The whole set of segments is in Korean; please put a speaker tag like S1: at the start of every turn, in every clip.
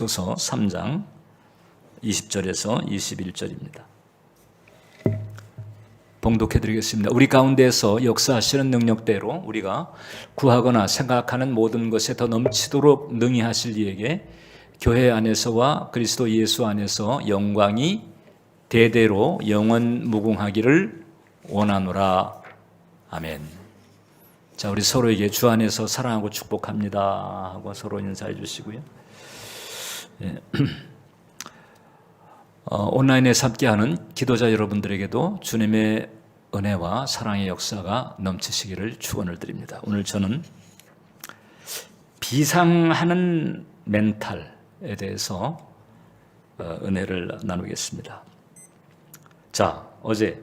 S1: 고린도서 3장 20절에서 21절입니다. 봉독해드리겠습니다. 우리 가운데서 역사하시는 능력대로 우리가 구하거나 생각하는 모든 것에 더 넘치도록 능히 하실 이에게 교회 안에서와 그리스도 예수 안에서 영광이 대대로 영원 무궁하기를 원하노라. 아멘. 자, 우리 서로에게 주 안에서 사랑하고 축복합니다 하고 서로 인사해 주시고요. 온라인에서 함께하는 기도자 여러분들에게도 주님의 은혜와 사랑의 역사가 넘치시기를 축원을 드립니다. 오늘 저는 비상하는 멘탈에 대해서 은혜를 나누겠습니다. 자, 어제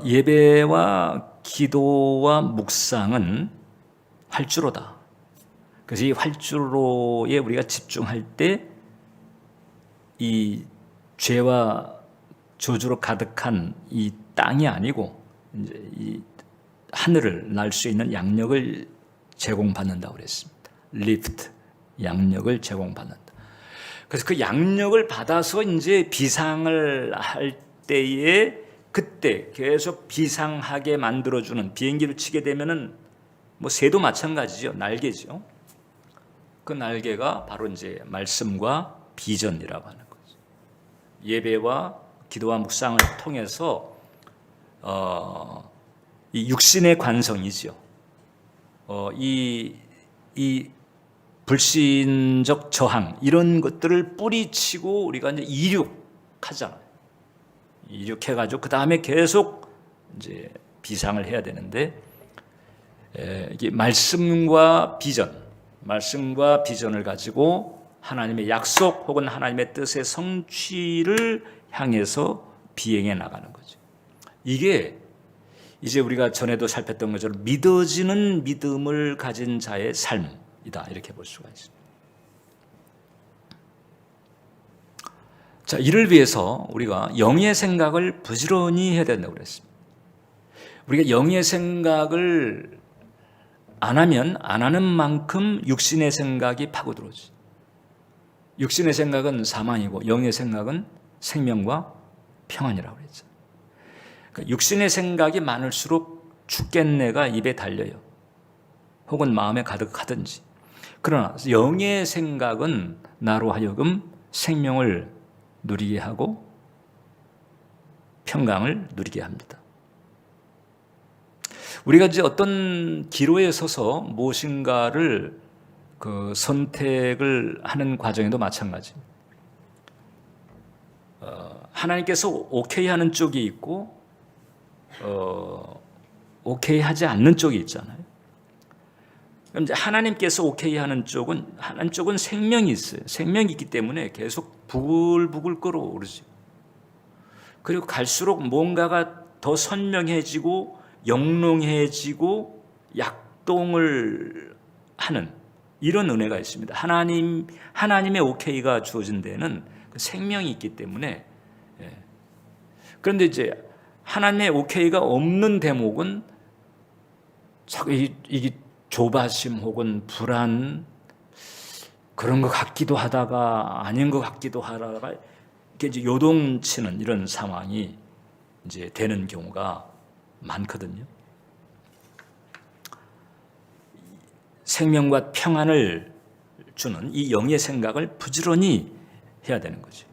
S1: 예배와 기도와 묵상은 활주로다. 그래서 이 활주로에 우리가 집중할 때 이 죄와 저주로 가득한 이 땅이 아니고 이제 이 하늘을 날 수 있는 양력을 제공받는다고 그랬습니다. 리프트, 양력을 제공받는다. 그래서 그 양력을 받아서 이제 비상을 할 때에 그때 계속 비상하게 만들어주는, 비행기를 치게 되면은 뭐 새도 마찬가지죠. 날개죠. 그 날개가 바로 이제 말씀과 비전이라고 하는 거죠. 예배와 기도와 묵상을 통해서 이 육신의 관성이죠. 이 불신적 저항 이런 것들을 뿌리치고 우리가 이제 이륙하잖아요. 이륙해가지고 그 다음에 계속 이제 비상을 해야 되는데 이게 말씀과 비전을 가지고 하나님의 약속 혹은 하나님의 뜻의 성취를 향해서 비행해 나가는 거죠. 이게 이제 우리가 전에도 살폈던 것처럼 믿어지는 믿음을 가진 자의 삶이다, 이렇게 볼 수가 있습니다. 자, 이를 위해서 우리가 영의 생각을 부지런히 해야 된다고 그랬습니다. 우리가 영의 생각을 안 하면 안 하는 만큼 육신의 생각이 파고들어오지. 육신의 생각은 사망이고 영의 생각은 생명과 평안이라고 그랬죠. 그러니까 육신의 생각이 많을수록 죽겠네가 입에 달려요. 혹은 마음에 가득하든지. 그러나 영의 생각은 나로 하여금 생명을 누리게 하고 평강을 누리게 합니다. 우리가 이제 어떤 기로에 서서 무엇인가를 선택을 하는 과정에도 마찬가지입니다. 하나님께서 오케이 하는 쪽이 있고 오케이 하지 않는 쪽이 있잖아요. 그럼 이제 하나님께서 오케이 하는 쪽은 한쪽은 생명이 있어요. 생명이 있기 때문에 계속 부글부글 끓어오르죠. 그리고 갈수록 뭔가가 더 선명해지고 영롱해지고 약동을 하는 이런 은혜가 있습니다. 하나님의 오케이가 주어진 데는 생명이 있기 때문에. 그런데 이제 하나님의 오케이가 없는 대목은 이게 조바심 혹은 불안 그런 것 같기도 하다가 아닌 것 같기도 하다가 이게 이제 요동치는 이런 상황이 이제 되는 경우가 많거든요. 생명과 평안을 주는 이 영의 생각을 부지런히 해야 되는 거죠.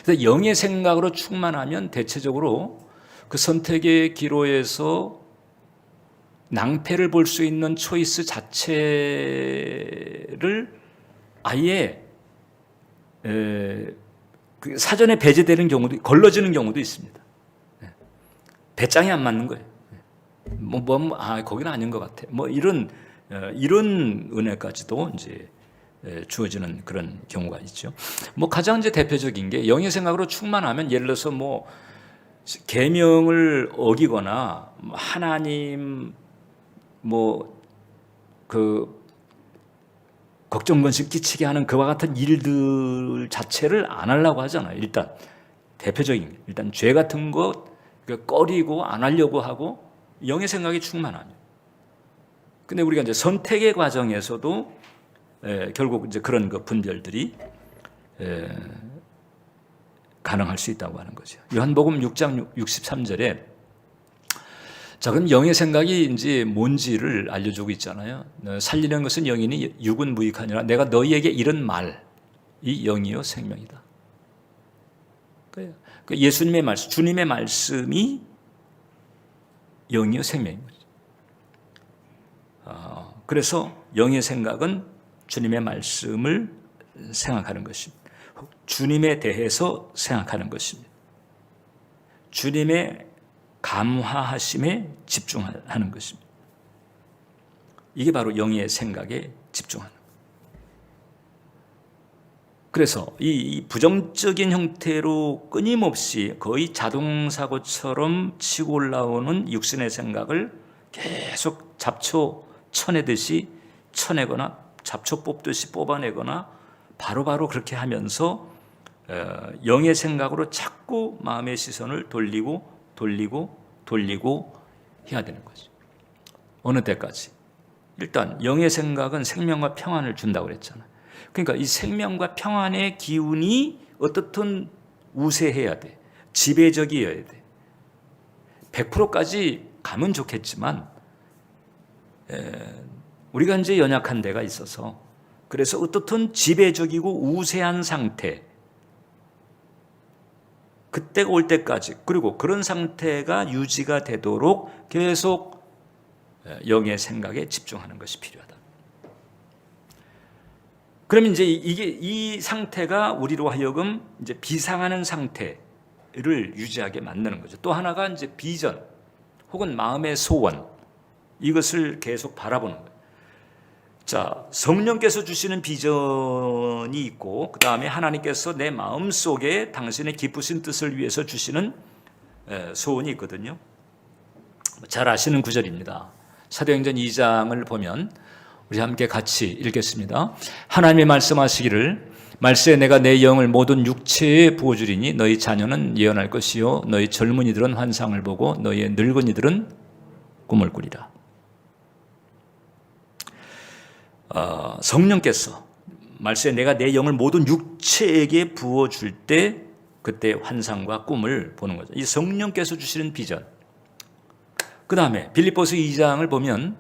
S1: 그래서 영의 생각으로 충만하면 대체적으로 그 선택의 기로에서 낭패를 볼 수 있는 초이스 자체를 아예 사전에 배제되는 경우도, 걸러지는 경우도 있습니다. 배짱이 안 맞는 거예요. 거기는 아닌 것 같아. 이런 은혜까지도 이제 주어지는 그런 경우가 있죠. 가장 이제 대표적인 게 영의 생각으로 충만하면, 예를 들어서 계명을 어기거나 하나님 걱정건심 끼치게 하는 그와 같은 일들 자체를 안 하려고 하잖아요. 일단 죄 같은 것 꺼리고 안 하려고 하고 영의 생각이 충만하죠. 근데 우리가 이제 선택의 과정에서도 결국 이제 그런 그 분별들이 가능할 수 있다고 하는 거죠. 요한복음 6장 63절에 자, 그럼 영의 생각이 이제 뭔지를 알려주고 있잖아요. 살리는 것은 영이니 육은 무익하니라. 내가 너희에게 이런 말이 영이요 생명이다. 그 예수님의 말씀, 주님의 말씀이 영이요 생명인 거죠. 그래서 영의 생각은 주님의 말씀을 생각하는 것입니다. 주님에 대해서 생각하는 것입니다. 주님의 감화하심에 집중하는 것입니다. 이게 바로 영의 생각에 집중하는 거예요. 그래서 이 부정적인 형태로 끊임없이 거의 자동사고처럼 치고 올라오는 육신의 생각을 계속 잡초 쳐내듯이 쳐내거나 잡초 뽑듯이 뽑아내거나 바로바로 그렇게 하면서 영의 생각으로 자꾸 마음의 시선을 돌리고 해야 되는 거죠. 어느 때까지? 일단 영의 생각은 생명과 평안을 준다고 그랬잖아요. 그러니까 이 생명과 평안의 기운이 어떻든 우세해야 돼. 지배적이어야 돼. 100%까지 가면 좋겠지만 우리가 이제 연약한 데가 있어서 그래서 어떻든 지배적이고 우세한 상태, 그때가 올 때까지, 그리고 그런 상태가 유지가 되도록 계속 영의 생각에 집중하는 것이 필요하다. 그러면 이제 이 상태가 우리로 하여금 이제 비상하는 상태를 유지하게 만드는 거죠. 또 하나가 이제 비전 혹은 마음의 소원, 이것을 계속 바라보는 거예요. 자, 성령께서 주시는 비전이 있고, 그 다음에 하나님께서 내 마음 속에 당신의 기쁘신 뜻을 위해서 주시는 소원이 있거든요. 잘 아시는 구절입니다. 사도행전 2장을 보면 우리 함께 같이 읽겠습니다. 하나님이 말씀하시기를 말세에 내가 내 영을 모든 육체에 부어주리니 너희 자녀는 예언할 것이요 너희 젊은이들은 환상을 보고 너희의 늙은이들은 꿈을 꾸리라. 성령께서 말세에 내가 내 영을 모든 육체에게 부어줄 때 그때 환상과 꿈을 보는 거죠. 이 성령께서 주시는 비전. 그 다음에 빌립보서 2장을 보면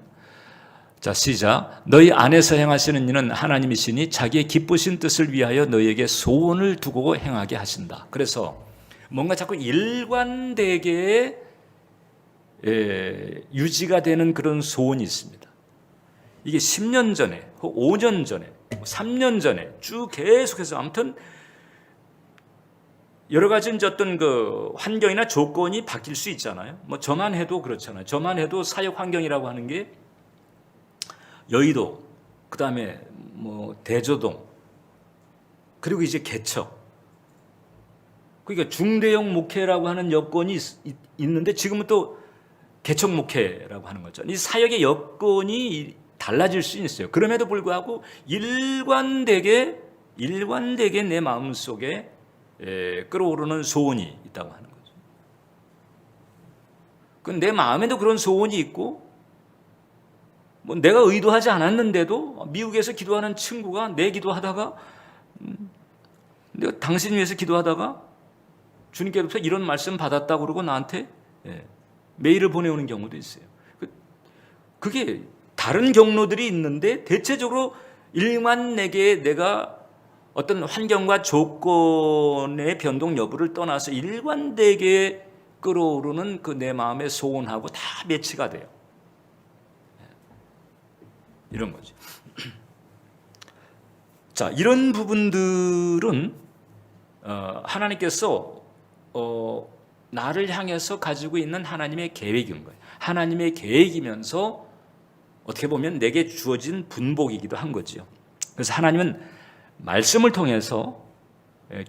S1: 자, 시작. 너희 안에서 행하시는 이는 하나님이시니 자기의 기쁘신 뜻을 위하여 너희에게 소원을 두고 행하게 하신다. 그래서 뭔가 자꾸 일관되게 유지가 되는 그런 소원이 있습니다. 이게 10년 전에, 5년 전에, 3년 전에 쭉 계속해서 아무튼 여러 가지 어떤 그 환경이나 조건이 바뀔 수 있잖아요. 뭐 저만 해도 그렇잖아요. 저만 해도 사역 환경이라고 하는 게 여의도, 그 다음에 뭐 대조동, 그리고 이제 개척. 그러니까 중대형 목회라고 하는 여건이 있는데 지금은 또 개척 목회라고 하는 거죠. 이 사역의 여건이 달라질 수 있어요. 그럼에도 불구하고 일관되게 내 마음속에 끌어오르는 소원이 있다고 하는 거죠. 내 마음에도 그런 소원이 있고 뭐 내가 의도하지 않았는데도 미국에서 기도하는 친구가 내 기도하다가 내가 당신 위해서 기도하다가 주님께로부터 이런 말씀 받았다고 그러고 나한테 메일을 보내오는 경우도 있어요. 그게 다른 경로들이 있는데 대체적으로 일관되게 내가 어떤 환경과 조건의 변동 여부를 떠나서 일관되게 끌어오르는 그 내 마음의 소원하고 다 매치가 돼요. 이런 거죠. 자, 이런 부분들은 하나님께서 나를 향해서 가지고 있는 하나님의 계획인 거예요. 하나님의 계획이면서 어떻게 보면 내게 주어진 분복이기도 한 거죠. 그래서 하나님은 말씀을 통해서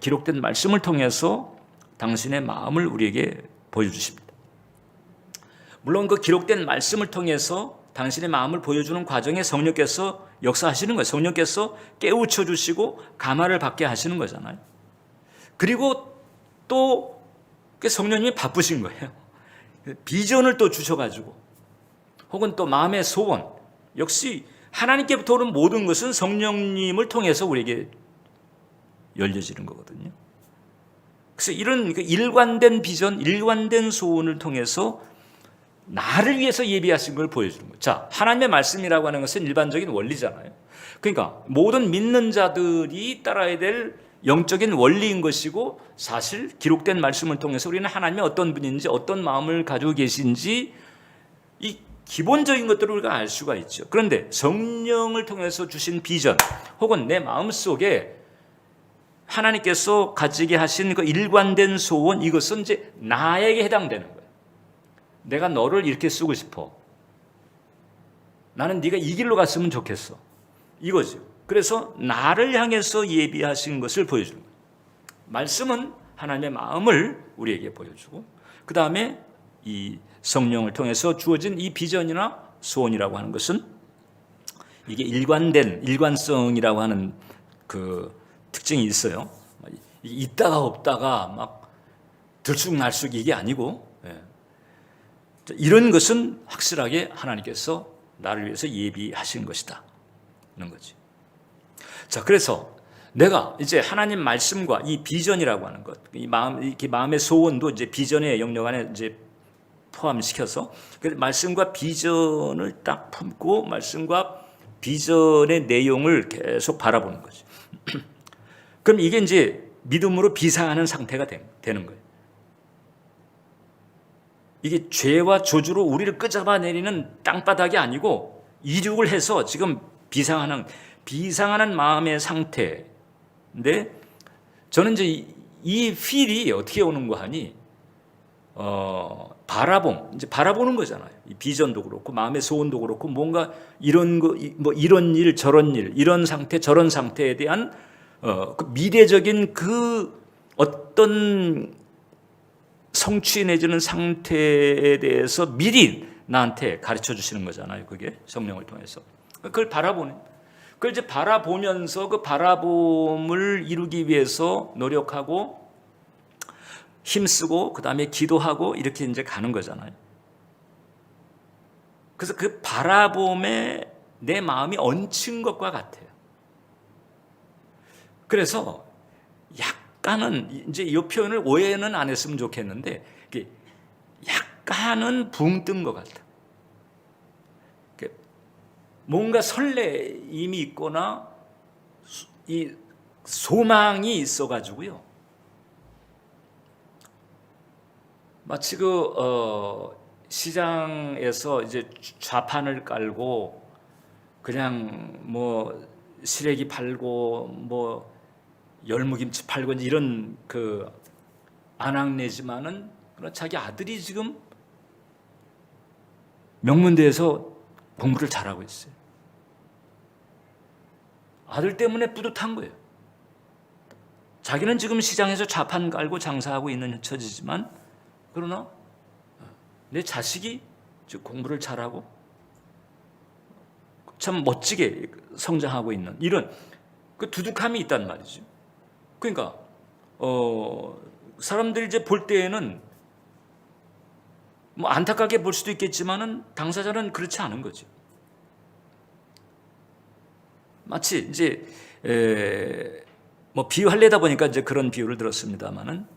S1: 기록된 말씀을 통해서 당신의 마음을 우리에게 보여주십니다. 물론 그 기록된 말씀을 통해서 당신의 마음을 보여주는 과정에 성령께서 역사하시는 거예요. 성령께서 깨우쳐 주시고 감화를 받게 하시는 거잖아요. 그리고 또 성령님이 바쁘신 거예요. 비전을 또 주셔가지고 혹은 또 마음의 소원, 역시 하나님께부터 오는 모든 것은 성령님을 통해서 우리에게 열려지는 거거든요. 그래서 이런 일관된 비전, 일관된 소원을 통해서 나를 위해서 예비하신 걸 보여주는 거예요. 자, 하나님의 말씀이라고 하는 것은 일반적인 원리잖아요. 그러니까 모든 믿는 자들이 따라야 될 영적인 원리인 것이고, 사실 기록된 말씀을 통해서 우리는 하나님이 어떤 분인지, 어떤 마음을 가지고 계신지 이 기본적인 것들을 우리가 알 수가 있죠. 그런데 성령을 통해서 주신 비전 혹은 내 마음속에 하나님께서 가지게 하신 그 일관된 소원, 이것은 이제 나에게 해당되는 거예요. 내가 너를 이렇게 쓰고 싶어. 나는 네가 이 길로 갔으면 좋겠어. 이거죠. 그래서 나를 향해서 예비하신 것을 보여주는 거예요. 말씀은 하나님의 마음을 우리에게 보여주고, 그 다음에 이 성령을 통해서 주어진 이 비전이나 소원이라고 하는 것은 이게 일관성이라고 하는 그 특징이 있어요. 있다가 없다가 막 들쑥날쑥 이게 아니고, 이런 것은 확실하게 하나님께서 나를 위해서 예비하신 것이다 는 거지. 자, 그래서 내가 이제 하나님 말씀과 이 비전이라고 하는 것, 이 마음의 소원도 이제 비전의 영역 안에 이제 포함시켜서 말씀과 비전을 딱 품고 말씀과 비전의 내용을 계속 바라보는 거죠. 그럼 이게 이제 믿음으로 비상하는 상태가 되는 거예요. 이게 죄와 저주로 우리를 끄잡아내리는 땅바닥이 아니고 이륙을 해서 지금 비상하는 마음의 상태인데, 저는 이제 이 필이 어떻게 오는 거 하니, 이제 바라보는 거잖아요. 이 비전도 그렇고 마음의 소원도 그렇고 뭔가 이런 거, 뭐 이런 일 저런 일, 이런 상태 저런 상태에 대한 그 미래적인 그 어떤 성취 내지는 상태에 대해서 미리 나한테 가르쳐 주시는 거잖아요. 그게 성령을 통해서. 그걸 바라보는. 그걸 이제 바라보면서 그 바라봄을 이루기 위해서 노력하고 힘쓰고 그다음에 기도하고 이렇게 이제 가는 거잖아요. 그래서 그 바라봄에 내 마음이 얹힌 것과 같아요. 그래서 약간은 이제 이 표현을 오해는 안 했으면 좋겠는데, 약간은 붕 뜬 것 같아. 뭔가 설레임이 있거나 이 소망이 있어가지고요. 마치 시장에서 이제 좌판을 깔고 그냥 뭐 시래기 팔고 뭐 열무김치 팔고 이런 그 안악내지만은 자기 아들이 지금 명문대에서 공부를 잘하고 있어요. 아들 때문에 뿌듯한 거예요. 자기는 지금 시장에서 좌판 깔고 장사하고 있는 처지지만, 그러나 내 자식이 공부를 잘하고 참 멋지게 성장하고 있는 이런 그 두둑함이 있단 말이죠. 그러니까 사람들이 이제 볼 때에는 뭐 안타깝게 볼 수도 있겠지만은 당사자는 그렇지 않은 거죠. 마치 이제 뭐 비유하려다 보니까 이제 그런 비유를 들었습니다만은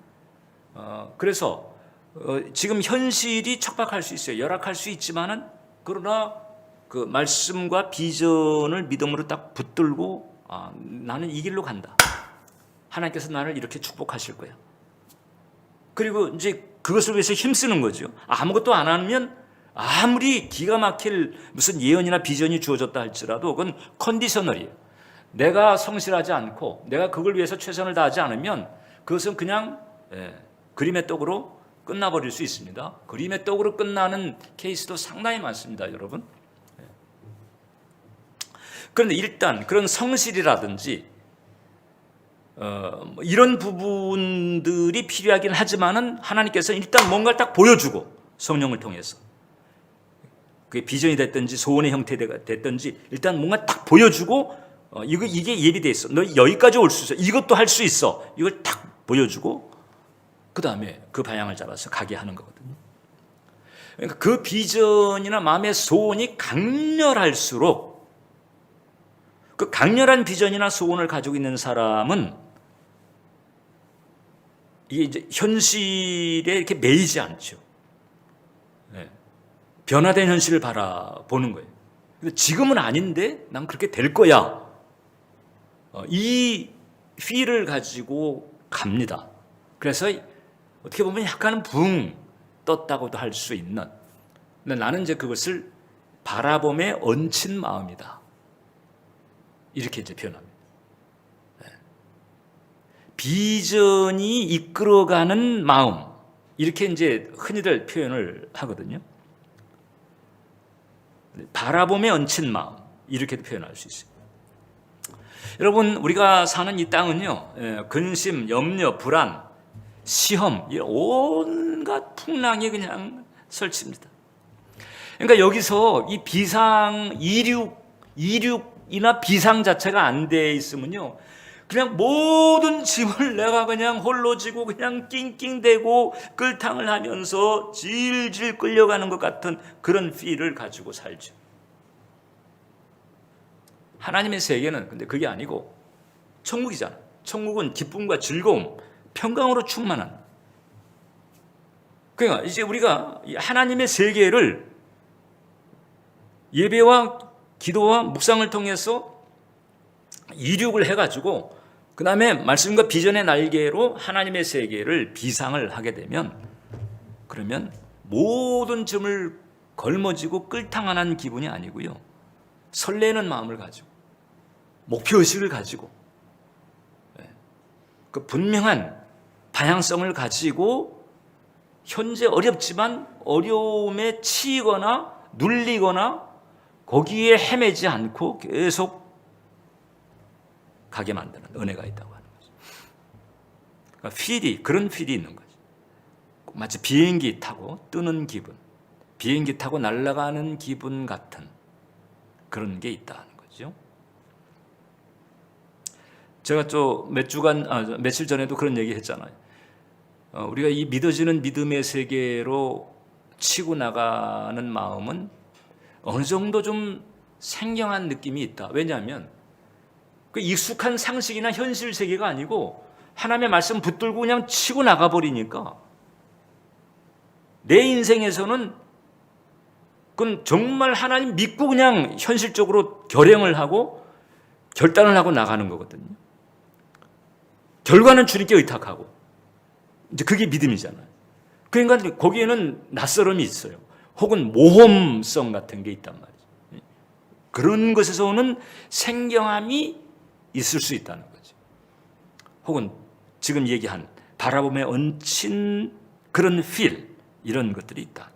S1: 그래서 지금 현실이 척박할 수 있어요. 열악할 수 있지만은, 그러나 그 말씀과 비전을 믿음으로 딱 붙들고 나는 이 길로 간다. 하나님께서 나를 이렇게 축복하실 거야. 그리고 이제 그것을 위해서 힘쓰는 거죠. 아무것도 안 하면 아무리 기가 막힐 무슨 예언이나 비전이 주어졌다 할지라도 그건 컨디셔널이에요. 내가 성실하지 않고 내가 그걸 위해서 최선을 다하지 않으면 그것은 그냥 그림의 떡으로 끝나버릴 수 있습니다. 그림의 떡으로 끝나는 케이스도 상당히 많습니다, 여러분. 그런데 일단 그런 성실이라든지 이런 부분들이 필요하긴 하지만은 하나님께서 일단 뭔가를 딱 보여주고 성령을 통해서 그게 비전이 됐든지 소원의 형태가 됐든지 일단 뭔가 딱 보여주고 이게 예비돼 있어. 너 여기까지 올 수 있어. 이것도 할 수 있어. 이걸 딱 보여주고 그 다음에 그 방향을 잡아서 가게 하는 거거든요. 그러니까 그 비전이나 마음의 소원이 강렬할수록 그 강렬한 비전이나 소원을 가지고 있는 사람은 이게 이제 현실에 이렇게 매이지 않죠. 네. 변화된 현실을 바라보는 거예요. 지금은 아닌데 난 그렇게 될 거야. 이 필을 가지고 갑니다. 그래서 어떻게 보면 약간은 붕 떴다고도 할 수 있는. 근데 나는 이제 그것을 바라봄에 얹힌 마음이다. 이렇게 이제 표현합니다. 네. 비전이 이끌어가는 마음. 이렇게 이제 흔히들 표현을 하거든요. 바라봄에 얹힌 마음. 이렇게도 표현할 수 있어요. 여러분, 우리가 사는 이 땅은요, 근심, 염려, 불안, 시험, 온갖 풍랑이 그냥 설칩니다. 그러니까 여기서 이 이륙이나 비상 자체가 안 돼 있으면요, 그냥 모든 짐을 내가 그냥 홀로 지고 그냥 낑낑대고 끌탕을 하면서 질질 끌려가는 것 같은 그런 필을 가지고 살죠. 하나님의 세계는 근데 그게 아니고 천국이잖아. 천국은 기쁨과 즐거움, 평강으로 충만한. 그러니까 이제 우리가 하나님의 세계를 예배와 기도와 묵상을 통해서 이륙을 해가지고 그 다음에 말씀과 비전의 날개로 하나님의 세계를 비상을 하게 되면, 그러면 모든 점을 걸머지고 끌탕하는 기분이 아니고요, 설레는 마음을 가지고 목표의식을 가지고 그 분명한 방향성을 가지고 현재 어렵지만 어려움에 치이거나 눌리거나 거기에 헤매지 않고 계속 가게 만드는 은혜가 있다고 하는 거죠. 그러니까 그런 필이 있는 거죠. 마치 비행기 타고 뜨는 기분, 비행기 타고 날아가는 기분 같은 그런 게 있다는 거죠. 제가 또 며칠 전에도 그런 얘기 했잖아요. 우리가 이 믿어지는 믿음의 세계로 치고 나가는 마음은 어느 정도 좀 생경한 느낌이 있다. 왜냐하면 그 익숙한 상식이나 현실 세계가 아니고 하나님의 말씀 붙들고 그냥 치고 나가버리니까 내 인생에서는 그건 정말 하나님 믿고 그냥 현실적으로 결행을 하고 결단을 하고 나가는 거거든요. 결과는 주님께 의탁하고, 이제 그게 믿음이잖아요. 그러니까 거기에는 낯설음이 있어요. 혹은 모험성 같은 게 있단 말이죠. 그런 것에서 오는 생경함이 있을 수 있다는 거죠. 혹은 지금 얘기한 바라봄에 얹힌 그런 필, 이런 것들이 있다.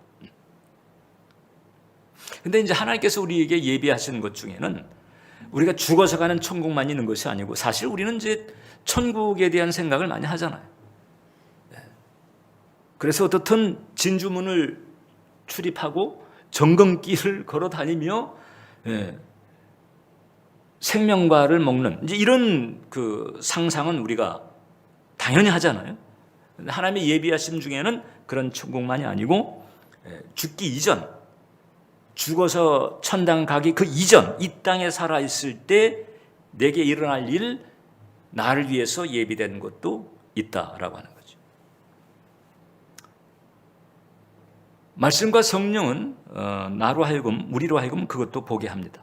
S1: 근데 이제 하나님께서 우리에게 예비하시는 것 중에는 우리가 죽어서 가는 천국만 있는 것이 아니고, 사실 우리는 이제 천국에 대한 생각을 많이 하잖아요. 그래서 어떻든 진주문을 출입하고 정금길을 걸어 다니며 생명과를 먹는 이제 이런 그 상상은 우리가 당연히 하잖아요. 하나님의 예비하심 중에는 그런 천국만이 아니고 죽기 이전, 죽어서 천당 가기 그 이전, 이 땅에 살아 있을 때 내게 일어날 일, 나를 위해서 예비된 것도 있다라고 하는 거죠. 말씀과 성령은 나로 하여금, 우리로 하여금 그것도 보게 합니다.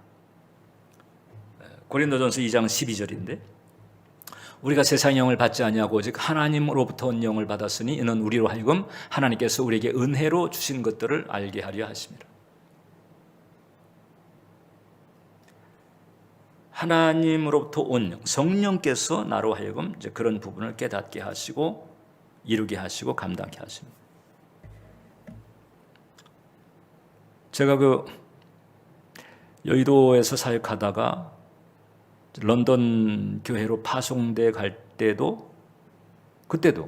S1: 고린도전서 2장 12절인데, 우리가 세상 영을 받지 아니하고 오직 하나님으로부터 온 영을 받았으니 이는 우리로 하여금 하나님께서 우리에게 은혜로 주신 것들을 알게 하려 하심이라. 하나님으로부터 온 영, 성령께서 나로 하여금 이제 그런 부분을 깨닫게 하시고 이루게 하시고 감당케 하십니다. 제가 그 여의도에서 사역하다가 런던 교회로 파송돼 갈 때도, 그때도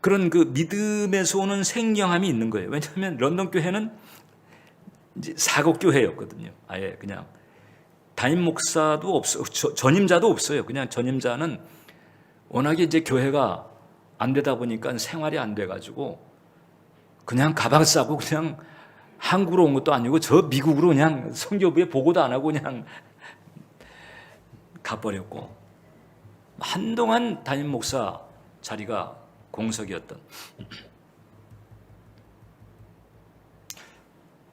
S1: 그런 그 믿음에서 오는 생경함이 있는 거예요. 왜냐하면 런던 교회는 이제 사국 교회였거든요. 아예 그냥 담임 목사도 없어, 전임자도 없어요. 그냥 전임자는 워낙에 이제 교회가 안 되다 보니까 생활이 안 돼가지고 그냥 가방 싸고 그냥 한국으로 온 것도 아니고 저 미국으로 그냥 선교부에 보고도 안 하고 그냥 가버렸고 한동안 담임 목사 자리가 공석이었던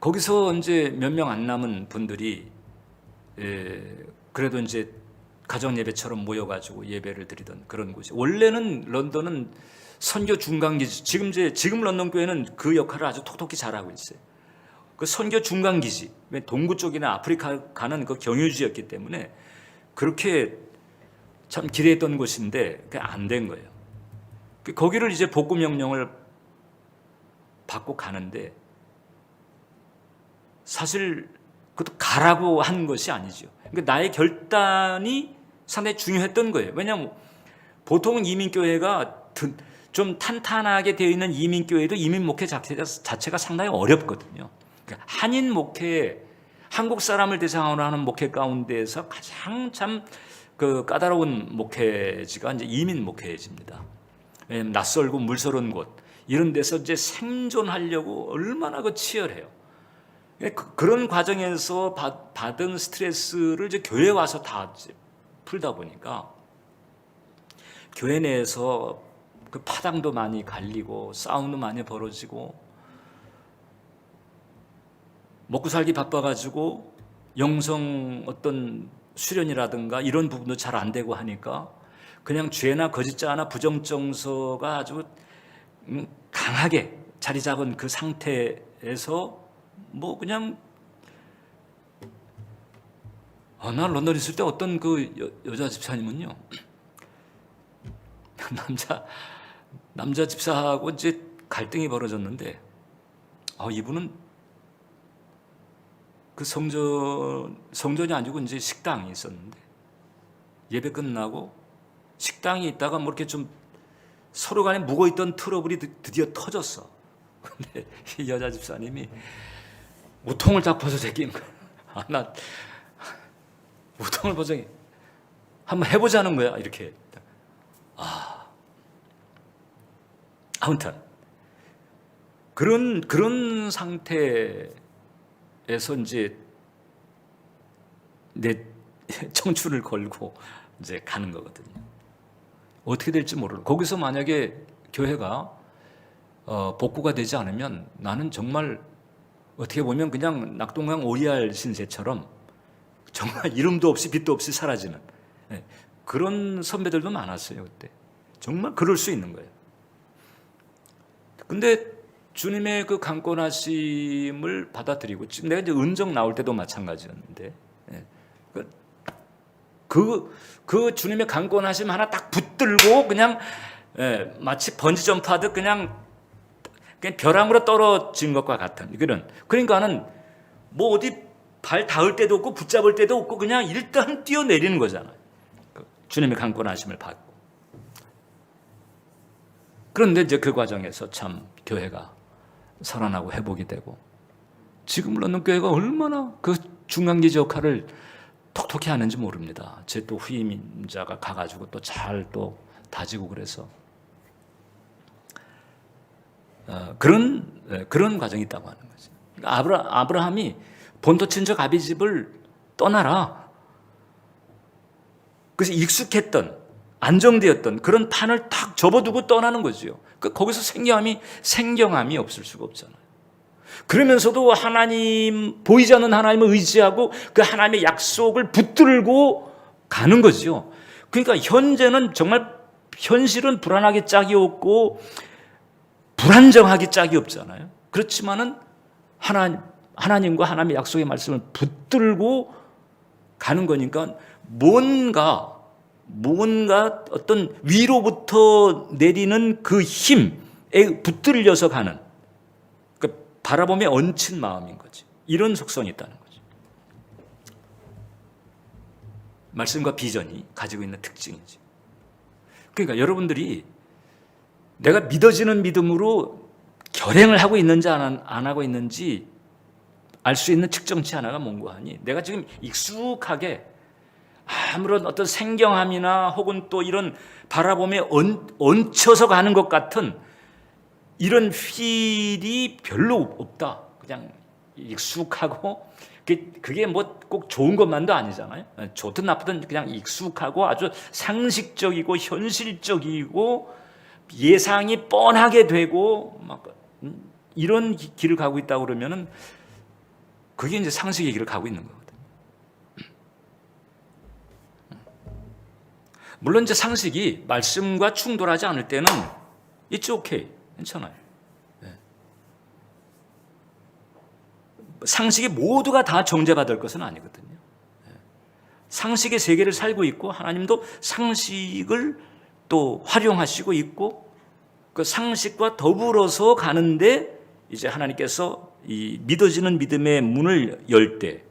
S1: 거기서 이제 몇 명 안 남은 분들이 그래도 이제 가정 예배처럼 모여가지고 예배를 드리던 그런 곳이 원래는 런던은 선교 중간기지 지금 런던 교회는 그 역할을 아주 톡톡히 잘하고 있어요. 그 선교 중간기지 동부 쪽이나 아프리카 가는 그 경유지였기 때문에 그렇게 참 기대했던 곳인데 그게 안 된 거예요. 거기를 이제 복구 명령을 받고 가는데 사실 그것도 가라고 한 것이 아니죠. 그러니까 나의 결단이 상당히 중요했던 거예요. 왜냐하면 보통 이민교회가 좀 탄탄하게 되어 있는 이민교회도 이민 목회 자체가 상당히 어렵거든요. 그러니까 한인 목회, 한국 사람을 대상으로 하는 목회 가운데에서 가장 참 그 까다로운 목회지가 이제 이민 목회지입니다. 왜냐하면 낯설고 물서른 곳 이런 데서 이제 생존하려고 얼마나 그 치열해요. 그런 과정에서 받은 스트레스를 이제 교회에 와서 다 풀다 보니까 교회 내에서 그 파당도 많이 갈리고 싸움도 많이 벌어지고 먹고 살기 바빠가지고 영성 어떤 수련이라든가 이런 부분도 잘 안 되고 하니까 그냥 죄나 거짓자나 부정정서가 아주 강하게 자리 잡은 그 상태에서 뭐 그냥 나 런던에 있을 때 어떤 그 여자 집사님은요 남자 집사하고 이제 갈등이 벌어졌는데 이분은 그 성전이 아니고 이제 식당이 있었는데 예배 끝나고 식당에 있다가 뭐 이렇게 좀 서로 간에 묵어있던 트러블이 드디어 터졌어. 근데 이 여자 집사님이 우통을 다 벗어 제끼는 거야. 나 우통을 벗어 한번 해보자는 거야. 이렇게. 아무튼 그런 상태에서 이제 내 청춘을 걸고 이제 가는 거거든요. 어떻게 될지 모르고 거기서 만약에 교회가 복구가 되지 않으면 나는 정말 어떻게 보면 그냥 낙동강 오리알 신세처럼 정말 이름도 없이 빛도 없이 사라지는 그런 선배들도 많았어요. 그때 정말 그럴 수 있는 거예요. 근데 주님의 그 강권하심을 받아들이고 지금 내가 이제 은정 나올 때도 마찬가지였는데 그 주님의 강권하심 하나 딱 붙들고 그냥 마치 번지 점프하듯 그냥 벼랑으로 떨어진 것과 같은 그런. 그러니까는 뭐 어디 발 닿을 때도 없고 붙잡을 때도 없고 그냥 일단 뛰어내리는 거잖아요. 주님의 강권하심을 받고. 그런데 이제 그 과정에서 참 교회가 살아나고 회복이 되고 지금 런던 교회가 얼마나 그 중간기지 역할을 톡톡히 하는지 모릅니다. 제 또 후임자가 가가지고 또 잘 또 다지고 그래서 그런 과정이 있다고 하는 거죠. 그러니까 아브라함이 본토 친척 아비 집을 떠나라. 그래서 익숙했던 안정되었던 그런 판을 탁 접어두고 떠나는 거죠. 거기서 생경함이 없을 수가 없잖아요. 그러면서도 보이지 않는 하나님을 의지하고 그 하나님의 약속을 붙들고 가는 거죠. 그러니까 현재는 정말 현실은 불안하기 짝이 없고 불안정하기 짝이 없잖아요. 그렇지만은 하나님과 하나님의 약속의 말씀을 붙들고 가는 거니까 뭔가 어떤 위로부터 내리는 그 힘에 붙들려서 가는 바라보며 얹힌 마음인 거지. 이런 속성이 있다는 거죠. 말씀과 비전이 가지고 있는 특징이지. 그러니까 여러분들이 내가 믿어지는 믿음으로 결행을 하고 있는지 안 하고 있는지 알 수 있는 측정치 하나가 뭔가 하니 내가 지금 익숙하게 아무런 어떤 생경함이나 혹은 또 이런 바라보며 얹혀서 가는 것 같은 이런 필이 별로 없다. 그냥 익숙하고 그게 뭐 꼭 좋은 것만도 아니잖아요. 좋든 나쁘든 그냥 익숙하고 아주 상식적이고 현실적이고 예상이 뻔하게 되고 막 이런 길을 가고 있다 그러면은 그게 이제 상식의 길을 가고 있는 거거든요. 물론 이제 상식이 말씀과 충돌하지 않을 때는 it's okay, 괜찮아요. 상식이 모두가 다 정죄받을 것은 아니거든요. 상식의 세계를 살고 있고 하나님도 상식을 또 활용하시고 있고 그 상식과 더불어서 가는데 이제 하나님께서 이 믿어지는 믿음의 문을 열 때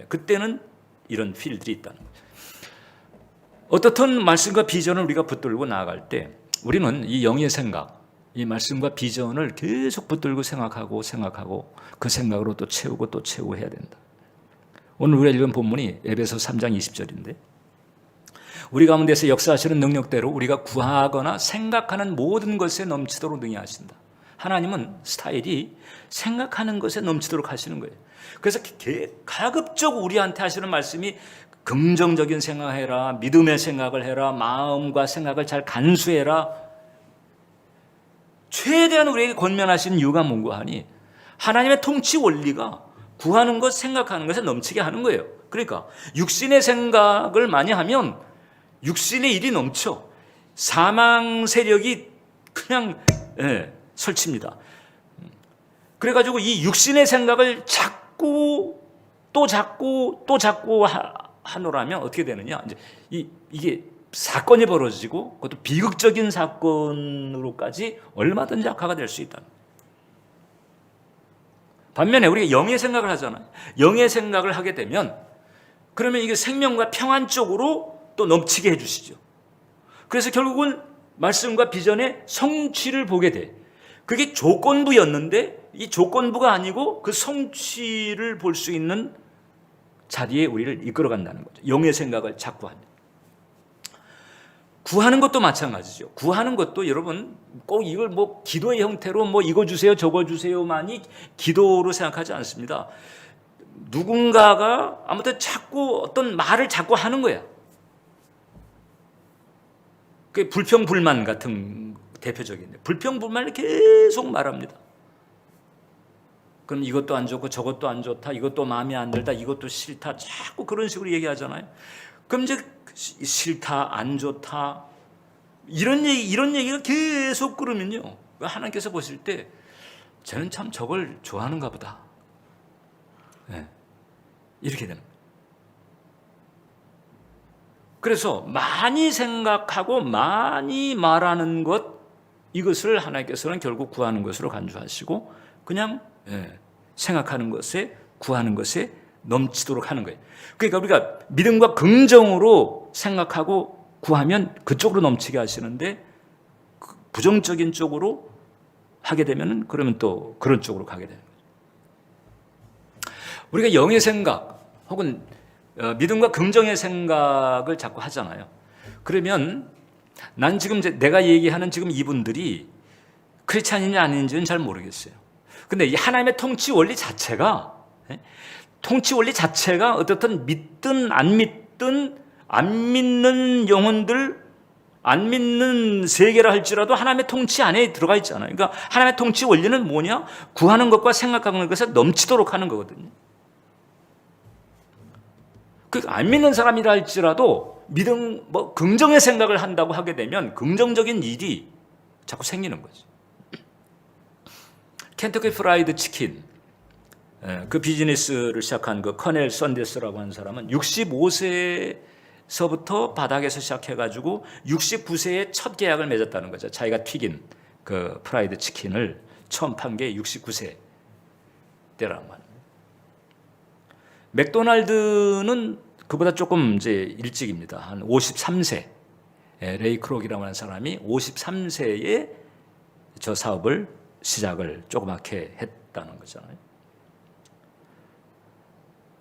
S1: 그때는 이런 필들이 있다는 거죠. 어떻든 말씀과 비전을 우리가 붙들고 나아갈 때 우리는 이 영의 생각, 이 말씀과 비전을 계속 붙들고 생각하고 그 생각으로 또 채우고 해야 된다. 오늘 우리가 읽은 본문이 에베소 3장 20절인데 우리 가운데서 역사하시는 능력대로 우리가 구하거나 생각하는 모든 것에 넘치도록 능히 하신다. 하나님은 스타일이 생각하는 것에 넘치도록 하시는 거예요. 그래서 가급적 우리한테 하시는 말씀이 긍정적인 생각해라, 믿음의 생각을 해라, 마음과 생각을 잘 간수해라. 최대한 우리에게 권면하시는 이유가 뭔가 하니 하나님의 통치 원리가 구하는 것, 생각하는 것에 넘치게 하는 거예요. 그러니까 육신의 생각을 많이 하면 육신의 일이 넘쳐 사망 세력이 그냥 설칩니다. 그래가지고 이 육신의 생각을 자꾸 하노라면 어떻게 되느냐? 이제 이게 사건이 벌어지고 그것도 비극적인 사건으로까지 얼마든지 악화가 될 수 있다. 반면에 우리가 영의 생각을 하잖아요. 영의 생각을 하게 되면 그러면 이게 생명과 평안 쪽으로 또 넘치게 해주시죠. 그래서 결국은 말씀과 비전의 성취를 보게 돼. 그게 조건부였는데 이 조건부가 아니고 그 성취를 볼 수 있는 자리에 우리를 이끌어간다는 거죠. 영의 생각을 자꾸 하는. 구하는 것도 마찬가지죠. 구하는 것도 여러분 꼭 이걸 뭐 기도의 형태로 뭐 이거 주세요 저거 주세요만이 기도로 생각하지 않습니다. 누군가가 아무튼 자꾸 어떤 말을 자꾸 하는 거야. 그게 불평불만 같은 대표적인데 불평불만을 계속 말합니다. 그럼 이것도 안 좋고 저것도 안 좋다, 이것도 마음에 안 들다, 이것도 싫다, 자꾸 그런 식으로 얘기하잖아요. 그럼 이제 싫다, 안 좋다 이런 얘기가 계속 그러면요 하나님께서 보실 때 쟤는 참 저걸 좋아하는가 보다. 이렇게 됩니다. 그래서 많이 생각하고 많이 말하는 것 이것을 하나님께서는 결국 구하는 것으로 간주하시고 그냥 생각하는 것에 구하는 것에 넘치도록 하는 거예요. 그러니까 우리가 믿음과 긍정으로 생각하고 구하면 그쪽으로 넘치게 하시는데 부정적인 쪽으로 하게 되면 그러면 또 그런 쪽으로 가게 되는 거죠. 우리가 영의 생각 혹은 믿음과 긍정의 생각을 자꾸 하잖아요. 그러면 난 지금 내가 얘기하는 지금 이분들이 크리스찬인지 아닌지는 잘 모르겠어요. 근데 이 하나님의 통치 원리 자체가 어떻든 믿든 안 믿는 영혼들, 안 믿는 세계라 할지라도 하나님의 통치 안에 들어가 있잖아요. 그러니까 하나님의 통치 원리는 뭐냐? 구하는 것과 생각하는 것에 넘치도록 하는 거거든요. 안 믿는 사람이라 할지라도 믿음, 긍정의 생각을 한다고 하게 되면 긍정적인 일이 자꾸 생기는 거죠. 켄터키 프라이드 치킨, 그 비즈니스를 시작한 그 커넬 썬데스라고 하는 사람은 65세서부터 바닥에서 시작해가지고 69세에 첫 계약을 맺었다는 거죠. 자기가 튀긴 그 프라이드 치킨을 처음 판 게 69세 때라는 말입니다. 맥도날드는 그보다 조금 이제 일찍입니다. 한 53세. 레이 크록이라고 하는 사람이 53세에 저 사업을 시작을 조그맣게 했다는 거잖아요.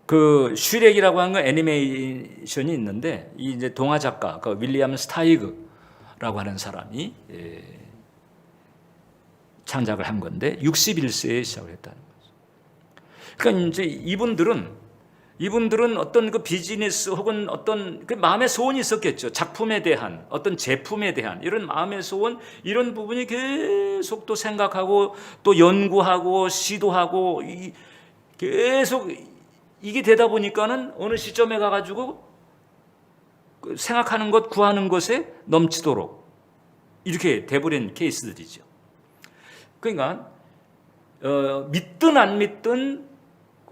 S1: 그 슈렉이라고 하는 거 애니메이션이 있는데 이 이제 동화 작가 그 윌리엄 스타이그라고 하는 사람이 창작을 한 건데 61세에 시작을 했다는 거죠. 그러니까 이제 이분들은 어떤 그 비즈니스 혹은 어떤 그 마음의 소원이 있었겠죠. 작품에 대한, 어떤 제품에 대한 이런 마음의 소원, 이런 부분이 계속 또 생각하고 또 연구하고 시도하고 계속 이게 되다 보니까는 어느 시점에 가가지고 생각하는 것, 구하는 것에 넘치도록 이렇게 돼버린 케이스들이죠. 그러니까 믿든 안 믿든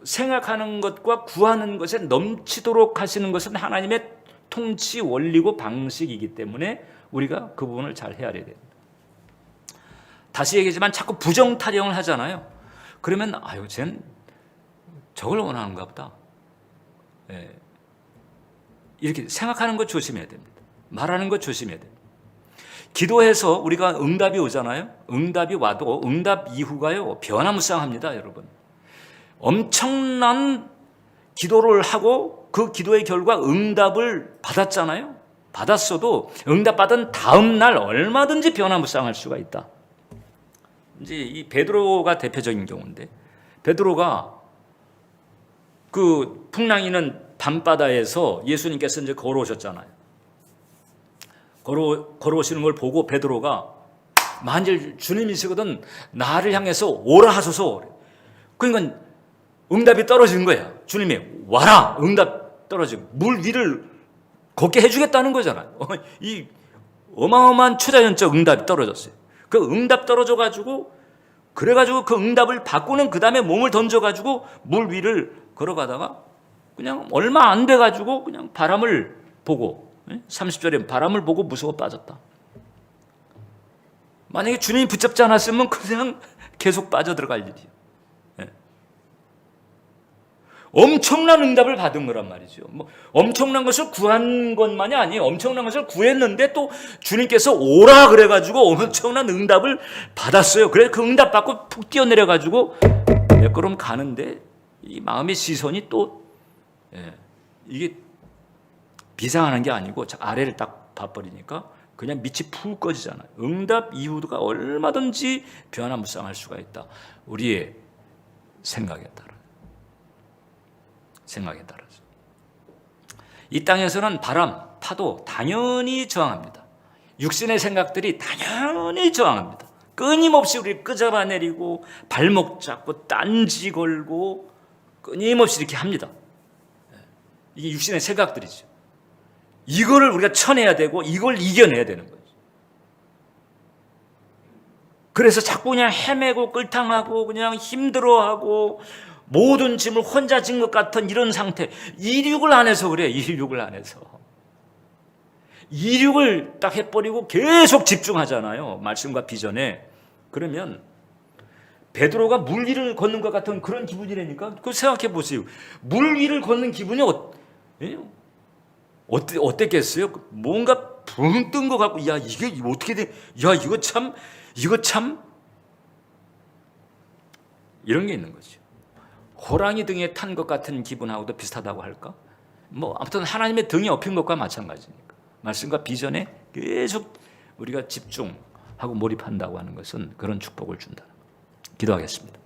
S1: 생각하는 것과 구하는 것에 넘치도록 하시는 것은 하나님의 통치 원리고 방식이기 때문에 우리가 그 부분을 잘 헤아려야 됩니다. 다시 얘기하지만 자꾸 부정 타령을 하잖아요. 그러면 아유, 쟤는 저걸 원하는가 보다. 예. 이렇게 생각하는 것 조심해야 됩니다. 말하는 것 조심해야 됩니다. 기도해서 우리가 응답이 오잖아요. 응답이 와도 응답 이후가요, 변화무쌍합니다, 여러분. 엄청난 기도를 하고 그 기도의 결과 응답을 받았잖아요. 받았어도 응답받은 다음 날 얼마든지 변화무쌍할 수가 있다. 이제 이 베드로가 대표적인 경우인데, 베드로가 그 풍랑이는 밤바다에서 예수님께서 이제 걸어오셨잖아요. 걸어오시는 걸 보고 베드로가 만일 주님이시거든 나를 향해서 오라 하소서. 그러니까 응답이 떨어지는 거야. 주님이 와라. 응답 떨어지고 물 위를 걷게 해주겠다는 거잖아요. 이 어마어마한 초자연적 응답이 떨어졌어요. 그 응답 떨어져가지고 그래가지고 그 응답을 받고는 그 다음에 몸을 던져가지고 물 위를 걸어가다가 그냥 얼마 안 돼가지고 그냥 바람을 보고 30절에 바람을 보고 무서워 빠졌다. 만약에 주님이 붙잡지 않았으면 그냥 계속 빠져들어갈 일이에요. 엄청난 응답을 받은 거란 말이죠. 뭐 엄청난 것을 구한 것만이 아니에요. 엄청난 것을 구했는데 또 주님께서 오라 그래가지고 엄청난 응답을 받았어요. 그래서 그 응답 받고 푹 뛰어내려가지고 그럼 가는데 이 마음의 시선이 또 이게 비상하는 게 아니고 아래를 딱 봐버리니까 그냥 밑이 푹 꺼지잖아요. 응답 이후가 얼마든지 변화무쌍할 수가 있다. 우리의 생각에 따라서. 이 땅에서는 바람, 파도 당연히 저항합니다. 육신의 생각들이 당연히 저항합니다. 끊임없이 우리를 끄잡아내리고 발목 잡고 딴지 걸고 끊임없이 이렇게 합니다. 이게 육신의 생각들이죠. 이거를 우리가 쳐내야 되고 이걸 이겨내야 되는 거죠. 그래서 자꾸 그냥 헤매고 끌탕하고 그냥 힘들어하고 모든 짐을 혼자 진 것 같은 이런 상태. 이륙을 안 해서 그래요. 이륙을 안 해서. 이륙을 딱 해버리고 계속 집중하잖아요. 말씀과 비전에. 그러면 베드로가 물 위를 걷는 것 같은 그런 기분이라니까. 그거 생각해 보세요. 물 위를 걷는 기분이 어땠겠어요? 뭔가 붕 뜬 것 같고, 야, 이게 어떻게 돼? 야, 이거 참 이런 게 있는 거죠. 호랑이 등에 탄 것 같은 기분하고도 비슷하다고 할까? 뭐 아무튼 하나님의 등에 업힌 것과 마찬가지니까. 말씀과 비전에 계속 우리가 집중하고 몰입한다고 하는 것은 그런 축복을 준다. 기도하겠습니다.